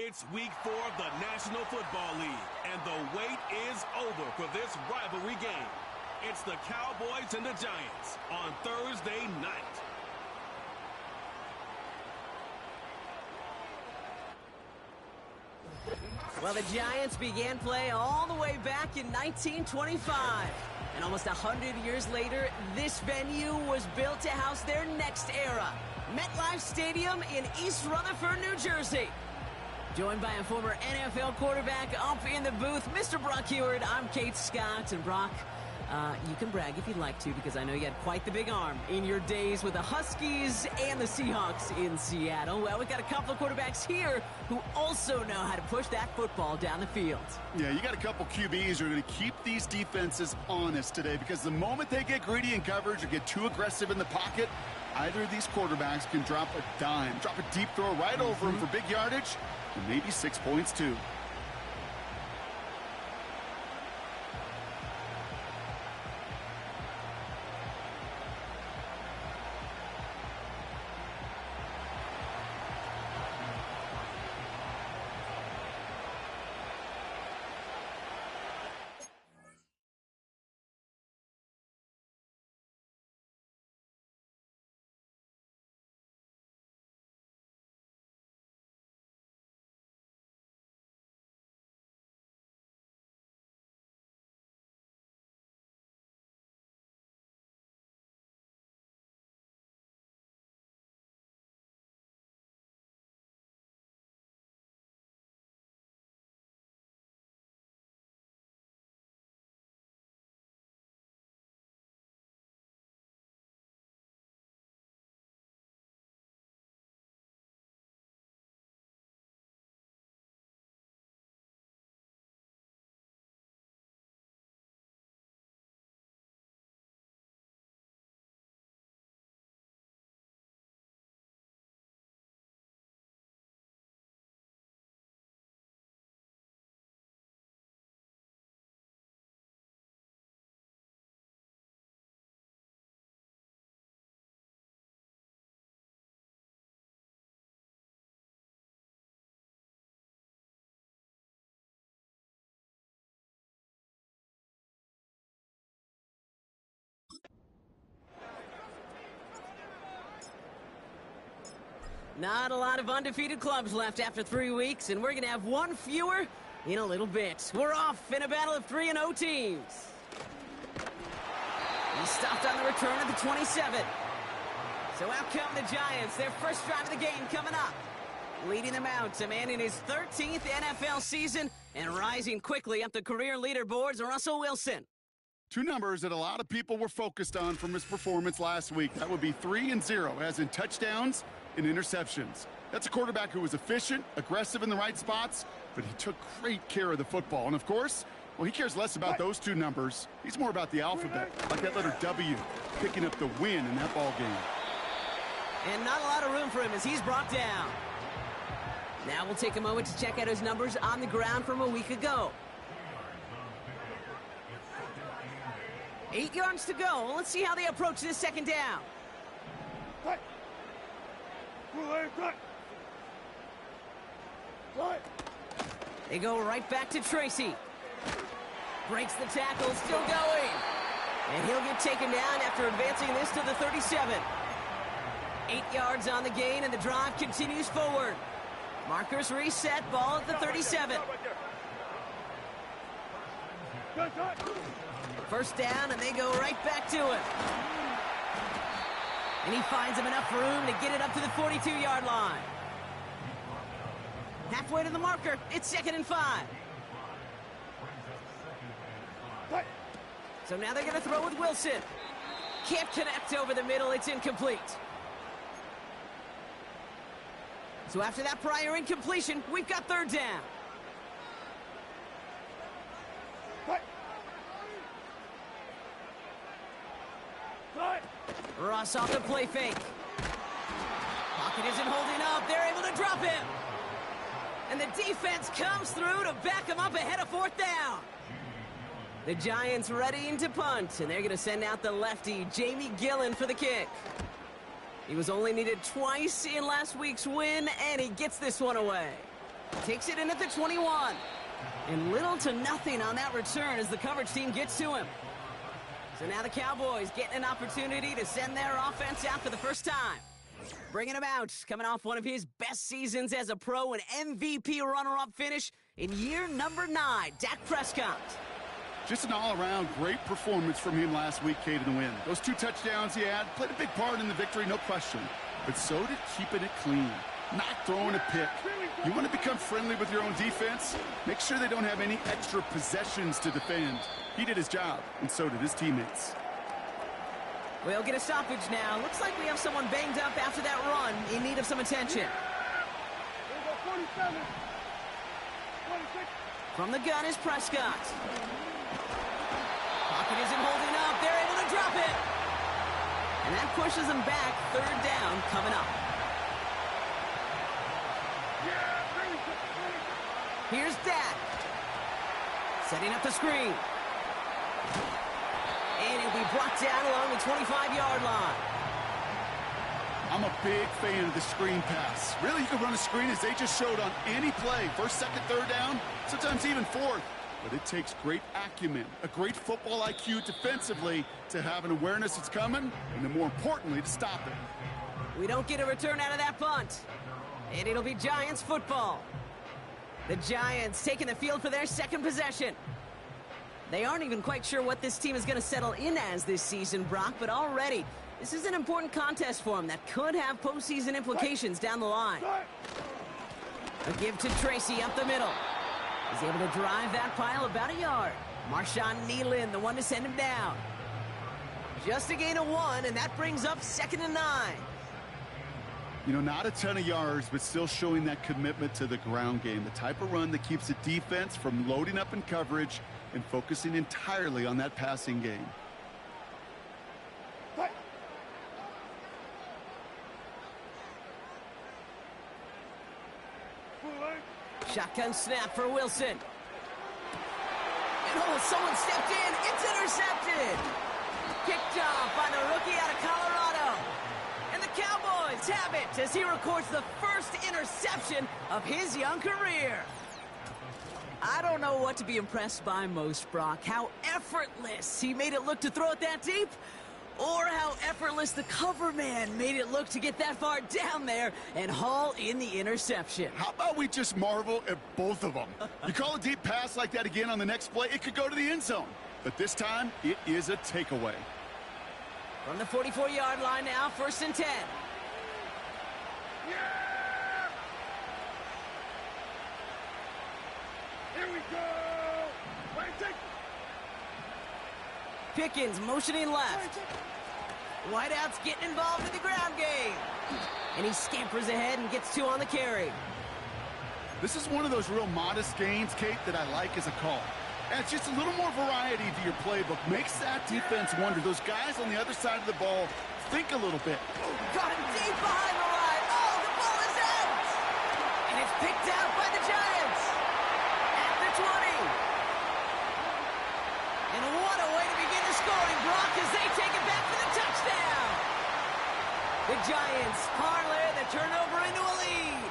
It's week 4 of the National Football League, and the wait is over for this rivalry game. It's the Cowboys and the Giants on Thursday night. Well, the Giants began play all the way back in 1925. And almost 100 years later, this venue was built to house their next era. MetLife Stadium in East Rutherford, New Jersey. Joined by a former NFL quarterback up in the booth, Mr. Brock Heward. I'm Kate Scott, and Brock, you can brag if you'd like to, because I know you had quite the big arm in your days with the Huskies and the Seahawks in Seattle. Well, we've got a couple of quarterbacks here who also know how to push that football down the field. Yeah, you got a couple QBs who are going to keep these defenses honest today, because the moment they get greedy in coverage or get too aggressive in the pocket, either of these quarterbacks can drop a dime, drop a deep throw right over them for big yardage, and maybe 6 points too. Not a lot of undefeated clubs left after 3 weeks, and we're going to have one fewer in a little bit. We're off in a battle of 3-0 teams. He stopped on the return at the 27. So out come the Giants, their first drive of the game coming up. Leading them out, a man in his 13th NFL season and rising quickly up the career leaderboards, Russell Wilson. Two numbers that a lot of people were focused on from his performance last week. That would be 3 and 0, as in touchdowns and interceptions. That's a quarterback who was efficient, aggressive in the right spots, but he took great care of the football. And of course, well, he cares less about those two numbers. He's more about the alphabet, like that letter W, picking up the win in that ball game. And not a lot of room for him as he's brought down. Now we'll take a moment to check out his numbers on the ground from a week ago. 8 yards to go. Let's see how they approach this second down. They go right back to Tracy. Breaks the tackle, still going. And he'll get taken down after advancing this to the 37. 8 yards on the gain, and the drive continues forward. Markers reset, ball at the 37. First down, and they go right back to it. And he finds him enough room to get it up to the 42-yard line. Halfway to the marker, it's 2nd and 5. So now they're going to throw with Wilson. Can't connect over the middle, it's incomplete. So after that prior incompletion, we've got 3rd down. Ross off the play fake. Pocket isn't holding up. They're able to drop him. And the defense comes through to back him up ahead of 4th down. The Giants readying to punt, and they're going to send out the lefty, Jamie Gillen, for the kick. He was only needed twice in last week's win, and he gets this one away. Takes it in at the 21. And little to nothing on that return as the coverage team gets to him. So now the Cowboys getting an opportunity to send their offense out for the first time. Bringing him out, coming off one of his best seasons as a pro, an MVP runner-up finish in year number 9, Dak Prescott. Just an all-around great performance from him last week, Kate, in the win. Those 2 touchdowns he had played a big part in the victory, no question. But so did keeping it clean, not throwing a pick. You want to become friendly with your own defense? Make sure they don't have any extra possessions to defend. He did his job, and so did his teammates. We'll get a stoppage now. Looks like we have someone banged up after that run in need of some attention. From the gun is Prescott. Pocket isn't holding up. They're able to drop it. And that pushes them back. 3rd down coming up. Here's Dak. Setting up the screen. And he'll be brought down along the 25-yard line. I'm a big fan of the screen pass. Really, you can run a screen as they just showed on any play. 1st, 2nd, 3rd down, sometimes even 4th. But it takes great acumen, a great football IQ defensively to have an awareness it's coming, and then more importantly, to stop it. We don't get a return out of that punt. And it'll be Giants football. The Giants taking the field for their 2nd possession. They aren't even quite sure what this team is going to settle in as this season, Brock, but already this is an important contest for them that could have postseason implications down the line. A give to Tracy up the middle. He's able to drive that pile about a yard. Marshawn Nealon, the one to send him down. Just a gain of 1, and that brings up 2nd and 9. You know, not a ton of yards, but still showing that commitment to the ground game. The type of run that keeps the defense from loading up in coverage and focusing entirely on that passing game. Shotgun snap for Wilson. And oh, someone stepped in. It's intercepted. Kicked off by the rookie out of Colorado. And the Cowboys have it as he records the first interception of his young career. I don't know what to be impressed by most, Brock. How effortless he made it look to throw it that deep, or how effortless the cover man made it look to get that far down there and haul in the interception. How about we just marvel at both of them? You call a deep pass like that again on the next play, it could go to the end zone. But this time, it is a takeaway. From the 44-yard line now, 1st and 10. Here we go! Pickens motioning left. Whiteout's getting involved in the ground game. And he scampers ahead and gets 2 on the carry. This is one of those real modest gains, Kate, that I like as a call. Adds just a little more variety to your playbook. Makes that defense wonder. Those guys on the other side of the ball think a little bit. Got him deep behind the line. Oh, the ball is out! And it's picked out by the Giants. At the 20. And what a way to begin the scoring, Brock, as they take it back for the touchdown. The Giants parlay the turnover into a lead.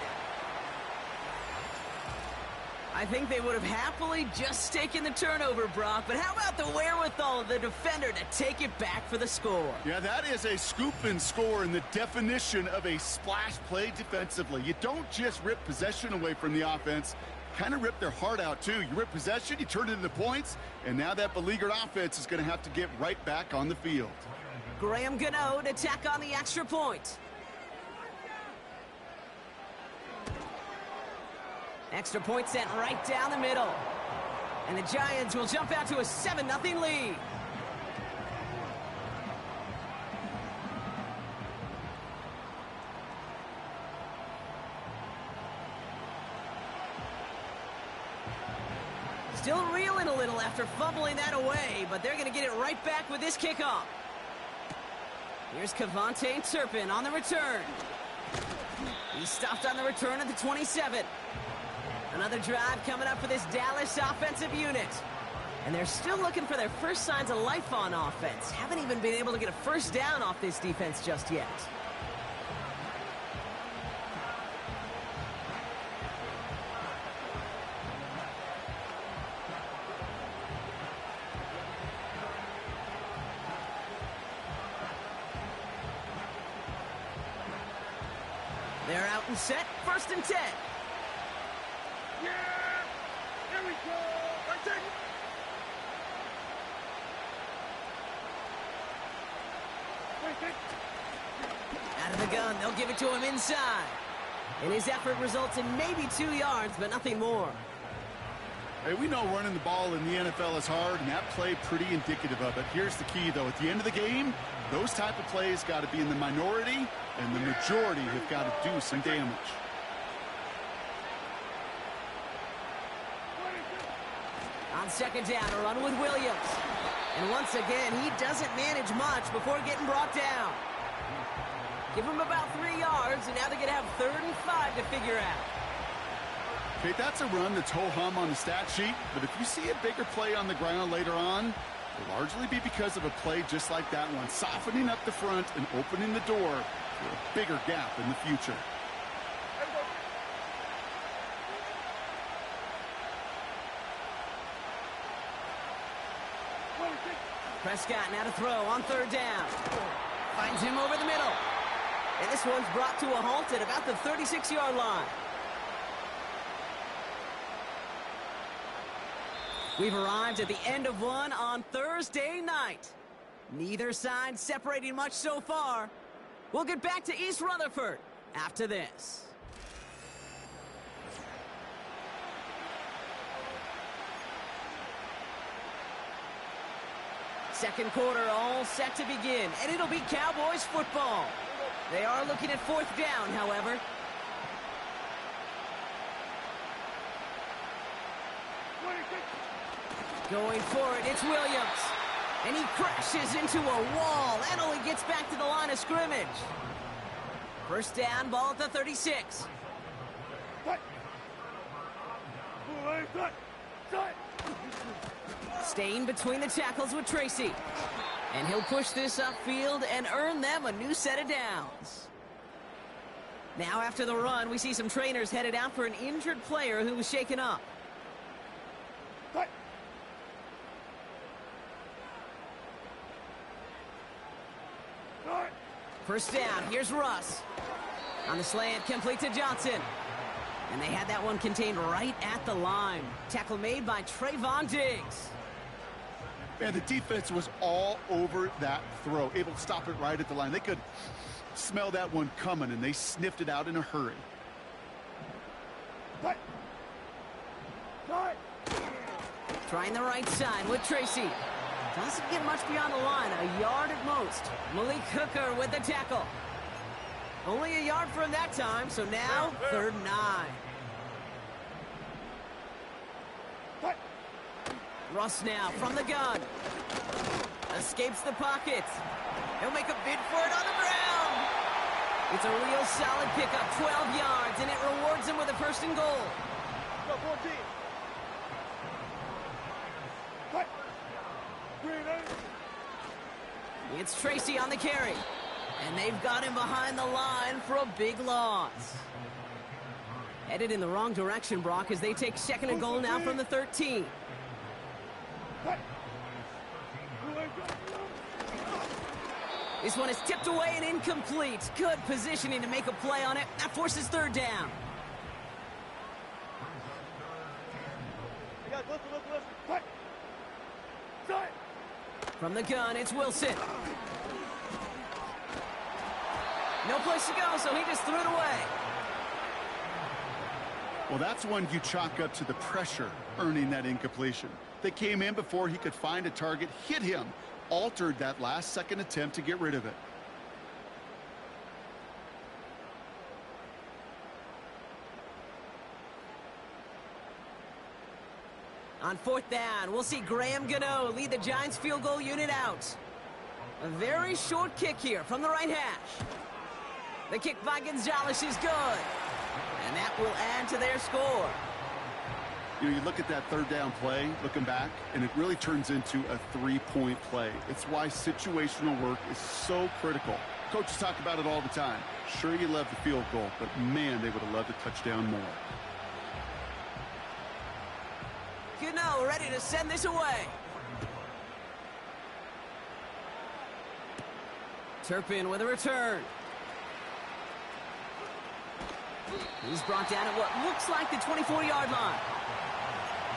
I think they would have happily just taken the turnover, Brock, but how about the wherewithal of the defender to take it back for the score? Yeah, that is a scoop and score in the definition of a splash play defensively. You don't just rip possession away from the offense, kind of rip their heart out too. You rip possession, you turn it into points, and now that beleaguered offense is going to have to get right back on the field. Graham Gano to tack on the extra point. Extra point sent right down the middle. And the Giants will jump out to a 7-0 lead. Still reeling a little after fumbling that away, but they're going to get it right back with this kickoff. Here's Kevontae Turpin on the return. He's stopped on the return at the 27. Another drive coming up for this Dallas offensive unit. And they're still looking for their first signs of life on offense. Haven't even been able to get a first down off this defense just yet. They're out and set, 1st and 10. Yeah! Here we go! Right there! Out of the gun, they'll give it to him inside. And his effort results in maybe 2 yards, but nothing more. Hey, we know running the ball in the NFL is hard, and that play pretty indicative of it. Here's the key, though. At the end of the game, those type of plays got to be in the minority, and the majority have got to do some damage. On 2nd down, a run with Williams. And once again, he doesn't manage much before getting brought down. Give him about 3 yards, and now they're going to have 3rd and 5 to figure out. Okay, that's a run that's ho-hum on the stat sheet, but if you see a bigger play on the ground later on, it'll largely be because of a play just like that one, softening up the front and opening the door for a bigger gap in the future. Prescott now to throw on 3rd down. Finds him over the middle. And this one's brought to a halt at about the 36-yard line. We've arrived at the end of one on Thursday night. Neither side separating much so far. We'll get back to East Rutherford after this. Second quarter all set to begin, and it'll be Cowboys football. They are looking at 4th down, however. Going for it, it's Williams. And he crashes into a wall and only gets back to the line of scrimmage. 1st down, ball at the 36. Staying between the tackles with Tracy. And he'll push this upfield and earn them a new set of downs. Now after the run, we see some trainers headed out for an injured player who was shaken up. First down, here's Russ. On the slant, complete to Johnson. And they had that one contained right at the line. Tackle made by Trayvon Diggs. Man, the defense was all over that throw, able to stop it right at the line. They could smell that one coming, and they sniffed it out in a hurry. Trying the right side with Tracy. Doesn't get much beyond the line, a yard at most. Malik Hooker with the tackle. Only a yard for him that time, so now 3rd and 9. Russ now from the gun. Escapes the pocket. He'll make a bid for it on the ground. It's a real solid pickup, 12 yards, and it rewards him with a 1st and goal. Go 14. It's Tracy on the carry. And they've got him behind the line for a big loss. Headed in the wrong direction, Brock, as they take 2nd and goal now from the 13. This one is tipped away and incomplete. Good positioning to make a play on it. That forces 3rd down. From the gun, it's Wilson. No place to go, so he just threw it away. Well, that's one you chalk up to the pressure earning that incompletion. They came in before he could find a target, hit him, altered that last-second attempt to get rid of it. On 4th down, we'll see Graham Gano lead the Giants field goal unit out. A very short kick here from the right hash. The kick by Gonzalez is good. And that will add to their score. You know, you look at that 3rd down play, looking back, and it really turns into a 3-point play. It's why situational work is so critical. Coaches talk about it all the time. Sure, you love the field goal, but man, they would have loved a touchdown more. Gano ready to send this away. Turpin with a return. He's brought down at what looks like the 24-yard line.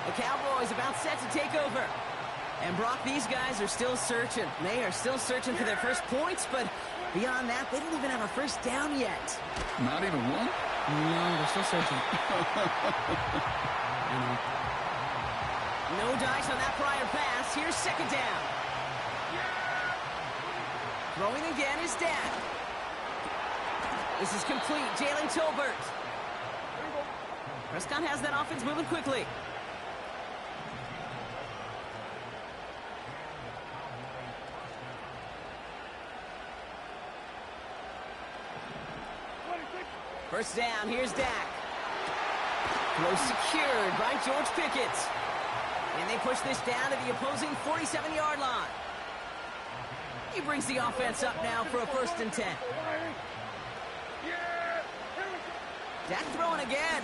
The Cowboys about set to take over. And Brock, these guys are still searching. They are still searching for their first points, but beyond that, they don't even have a first down yet. Not even one? No, they're still searching. No dice on that prior pass. Here's second down. Throwing again is Dak. This is complete. Jalen Tolbert. Prescott has that offense moving quickly. First down, here's Dak. Throw secured by George Pickett. And they push this down to the opposing 47-yard line. He brings the offense up now for a 1st and 10. Dak throwing again.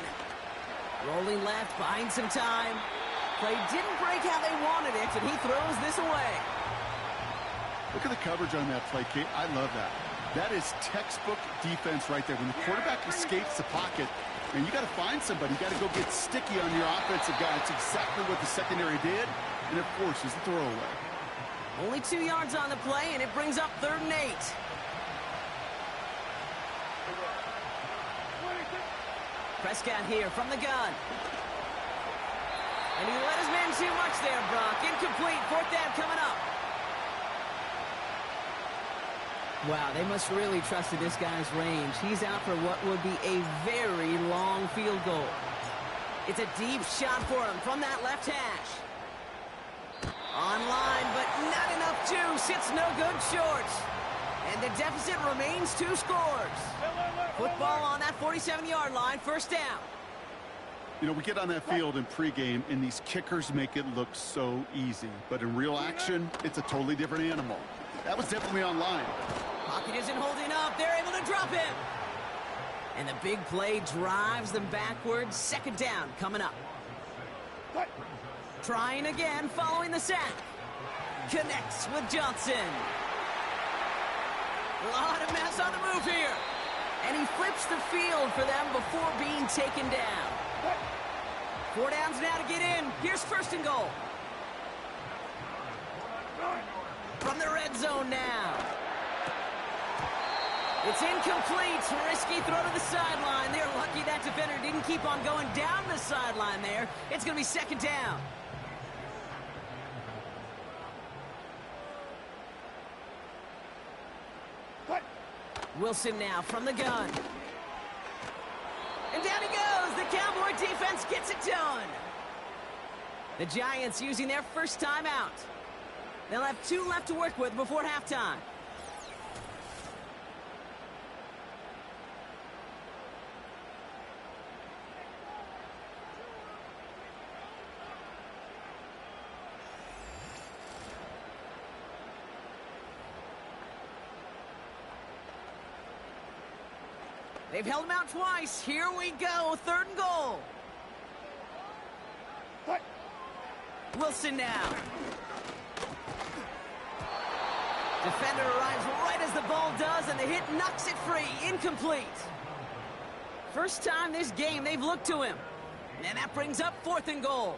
Rolling left, buying some time. Play didn't break how they wanted it, and he throws this away. Look at the coverage on that play, Kate. I love that. That is textbook defense right there. When the quarterback escapes the pocket, and you got to find somebody. You got to go get sticky on your offensive guy. It's exactly what the secondary did, and of course, is the throwaway. Only 2 yards on the play, and it brings up 3rd and 8. Prescott here from the gun. And he let his man too much there, Brock. Incomplete. 4th down coming up. Wow, they must really trust in this guy's range. He's out for what would be a very long field goal. It's a deep shot for him from that left hash. Online, but not enough juice. It's no good short. And the deficit remains 2 scores. Football on that 47-yard line, 1st down. You know, we get on that field in pregame, and these kickers make it look so easy. But in real action, it's a totally different animal. That was definitely online. Pocket isn't holding up. They're able to drop him. And the big play drives them backwards. 2nd down coming up. Trying again following the sack. Connects with Johnson. A lot of mess on the move here. And he flips the field for them before being taken down. 4 downs now to get in. Here's 1st and goal. From the red zone now. It's incomplete. Risky throw to the sideline. They're lucky that defender didn't keep on going down the sideline there. It's going to be 2nd down. Wilson now from the gun. And down he goes. The Cowboy defense gets it done. The Giants using their first timeout. They'll have 2 left to work with before halftime. They've held him out twice. Here we go. 3rd and goal. Wilson now. Defender arrives right as the ball does, and the hit knocks it free. Incomplete. First time this game they've looked to him. And that brings up 4th and goal.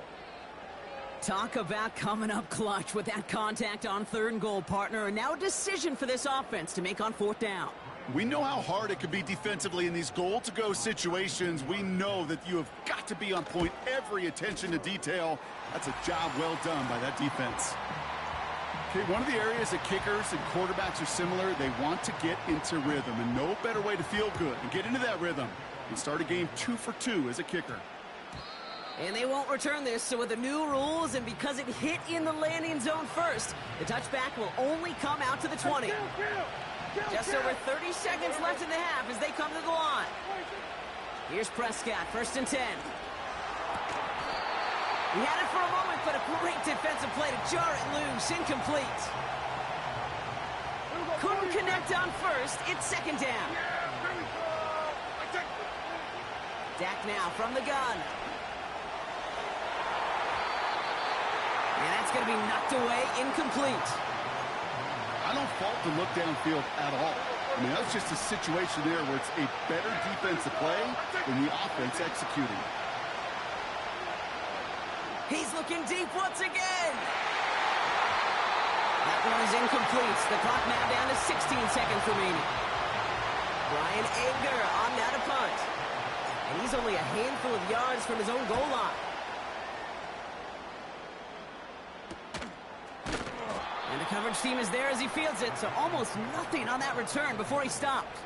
Talk about coming up clutch with that contact on 3rd and goal, partner. And now a decision for this offense to make on 4th down. We know how hard it can be defensively in these goal-to-go situations. We know that you have got to be on point. Every attention to detail. That's a job well done by that defense. Okay, one of the areas that kickers and quarterbacks are similar, they want to get into rhythm. And no better way to feel good and get into that rhythm and start a game 2 for 2 as a kicker. And they won't return this, so with the new rules and because it hit in the landing zone first, the touchback will only come out to the 20. Just over 30 seconds left in the half as they come to the line. Here's Prescott, 1st and 10. He had it for a moment, but a great defensive play to jar it loose. Incomplete. Couldn't connect on 1st. It's 2nd down. Dak now from the gun. And that's going to be knocked away, incomplete. I don't fault the look downfield at all. I mean, that's just a situation there where it's a better defensive play than the offense executing. He's looking deep once again. That one is incomplete. The clock now down to 16 seconds remaining. Brian Anger on now to punt. And he's only a handful of yards from his own goal line. And the coverage team is there as he fields it, so almost nothing on that return before he stopped.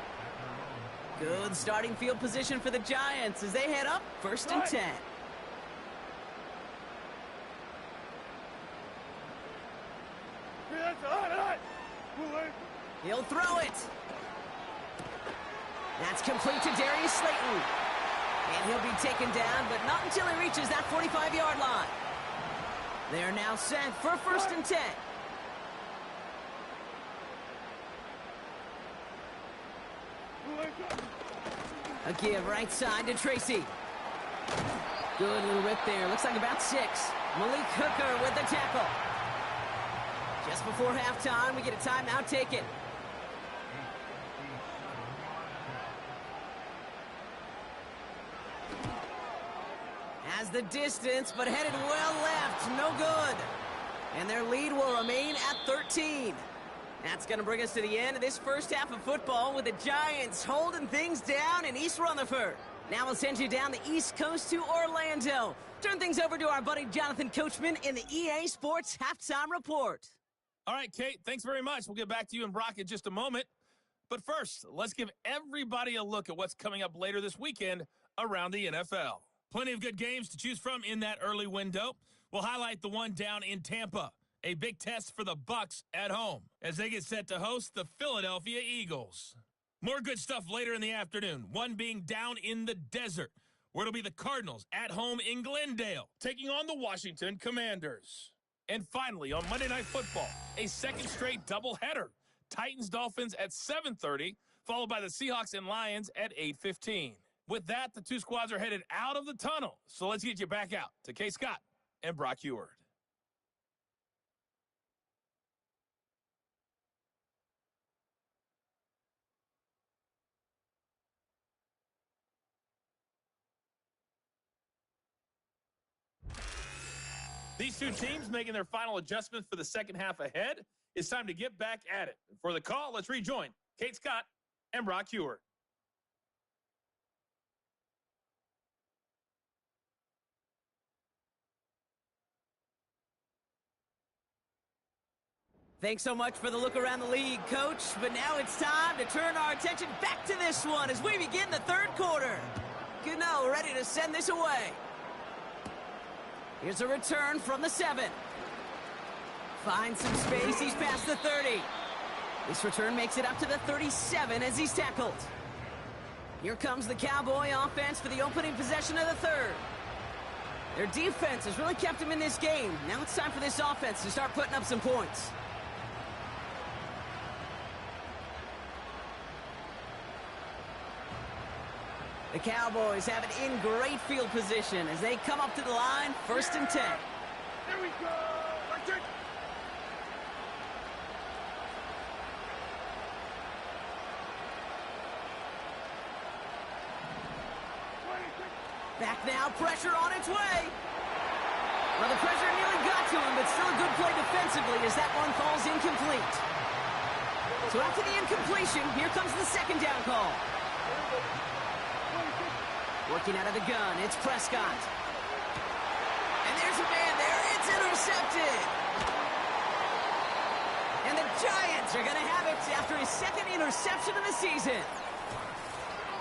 Good starting field position for the Giants as they head up 1st and 10. He'll throw it. That's complete to Darius Slayton. And he'll be taken down, but not until he reaches that 45-yard line. They're now set for 1st and 10. A give right side to Tracy. Good little rip there. Looks like about 6. Malik Hooker with the tackle. Just before halftime, we get a timeout taken. Has the distance, but headed well left. No good. And their lead will remain at 13. That's going to bring us to the end of this first half of football with the Giants holding things down in East Rutherford. Now we'll send you down the East Coast to Orlando. Turn things over to our buddy Jonathan Coachman in the EA Sports Halftime Report. All right, Kate, thanks very much. We'll get back to you and Brock in just a moment. But first, let's give everybody a look at what's coming up later this weekend around the NFL. Plenty of good games to choose from in that early window. We'll highlight the one down in Tampa, a big test for the Bucs at home as they get set to host the Philadelphia Eagles. More good stuff later in the afternoon, one being down in the desert, where it'll be the Cardinals at home in Glendale, taking on the Washington Commanders. And finally, on Monday Night Football, a second straight doubleheader. Titans-Dolphins at 7:30, followed by the Seahawks and Lions at 8:15. With that, the two squads are headed out of the tunnel. So let's get you back out to Kay Scott and Brock Eward. These two teams making their final adjustments for the second half ahead. It's time to get back at it. For the call, let's rejoin Kate Scott and Brock Eward. Thanks so much for the look around the league, Coach. But now it's time to turn our attention back to this one as we begin the third quarter. Gano ready to send this away. Here's a return from the 7. Finds some space. He's past the 30. This return makes it up to the 37 as he's tackled. Here comes the Cowboy offense for the opening possession of the third. Their defense has really kept them in this game. Now it's time for this offense to start putting up some points. The Cowboys have it in great field position as they come up to the line, 1st and 10. There we go. That's it. Back now, pressure on its way. Well, the pressure nearly got to him, but still a good play defensively as that one falls incomplete. So after the incompletion, here comes the second down call. Working out of the gun, it's Prescott. And there's a man there. It's intercepted. And the Giants are going to have it after his second interception of the season.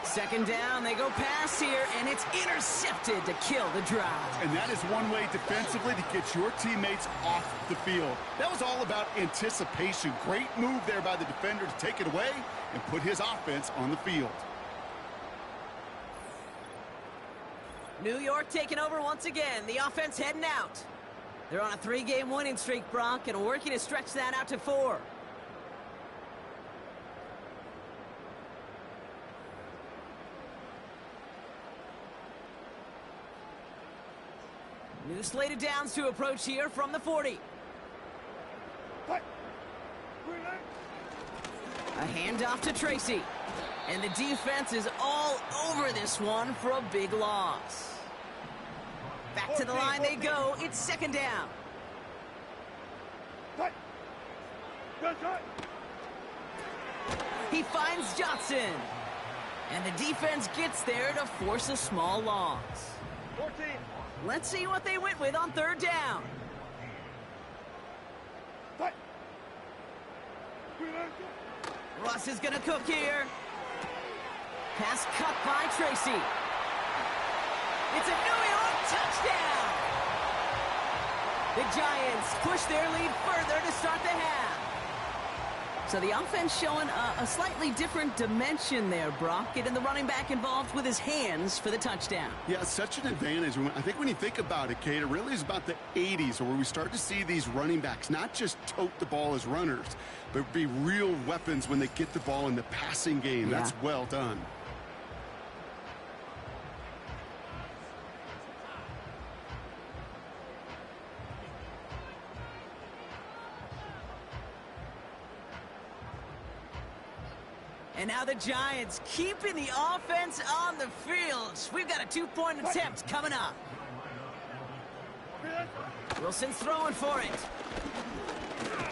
Second down, they go pass here, and it's intercepted to kill the drive. And that is one way defensively to get your teammates off the field. That was all about anticipation. Great move there by the defender to take it away and put his offense on the field. New York taking over once again. The offense heading out. They're on a 3-game winning streak, Brock, and working to stretch that out to 4. New slated downs to approach here from the 40. Cut. Relax. A handoff to Tracy. And the defense is all over this one for a big loss. Back to the line they go. It's second down. Cut. Good cut. He finds Johnson. And the defense gets there to force a small loss. 14. Let's see what they went with on third down. Cut. Russ is going to cook here. Pass cut by Tracy. It's a New York touchdown. The Giants push their lead further to start the half. So the offense showing a slightly different dimension there, Brock. Getting the running back involved with his hands for the touchdown. Yeah, such an advantage. I think when you think about it, Kate, it really is about the 80s where we start to see these running backs not just tote the ball as runners, but be real weapons when they get the ball in the passing game. Yeah. That's well done. And now the Giants keeping the offense on the field. We've got a two-point attempt coming up. Wilson's throwing for it.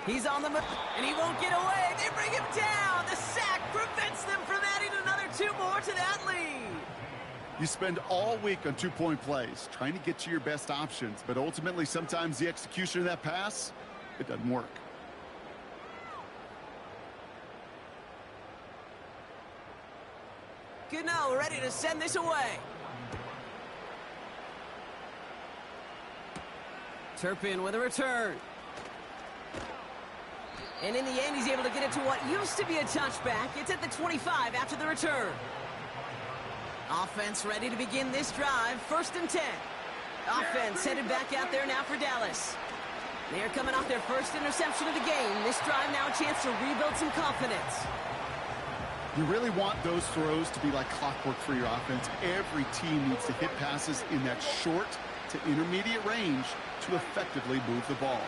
He's on the move, and he won't get away. They bring him down. The sack prevents them from adding another two more to that lead. You spend all week on two-point plays, trying to get to your best options, but ultimately sometimes the execution of that pass, it doesn't work. Gano ready to send this away. Turpin with a return. And in the end, he's able to get it to what used to be a touchback. It's at the 25 after the return. Offense ready to begin this drive. 1st and 10. Offense headed back out there now for Dallas. They are coming off their first interception of the game. This drive now a chance to rebuild some confidence. You really want those throws to be like clockwork for your offense. Every team needs to hit passes in that short to intermediate range to effectively move the ball.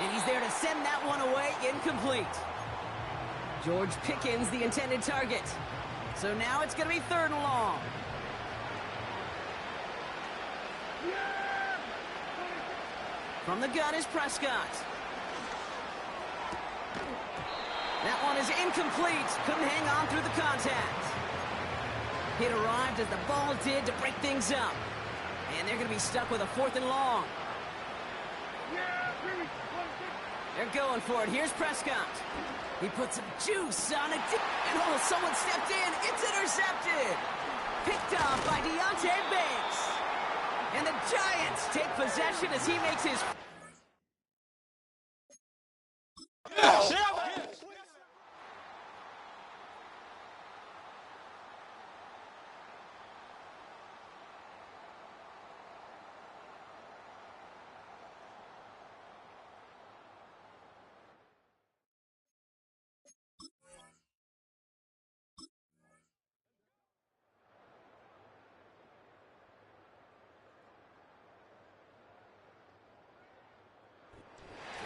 And he's there to send that one away, incomplete. George Pickens, the intended target. So now it's going to be 3rd and long. From the gun is Prescott. That one is incomplete. Couldn't hang on through the contact. It arrived as the ball did to break things up. And they're going to be stuck with a 4th and long. They're going for it. Here's Prescott. He puts some juice on it. And oh, someone stepped in. It's intercepted. Picked off by Deontay Banks. And the Giants take possession as he makes his...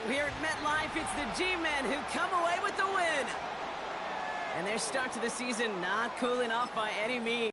Here at MetLife, it's the G-Men who come away with the win. And their start to the season not cooling off by any means.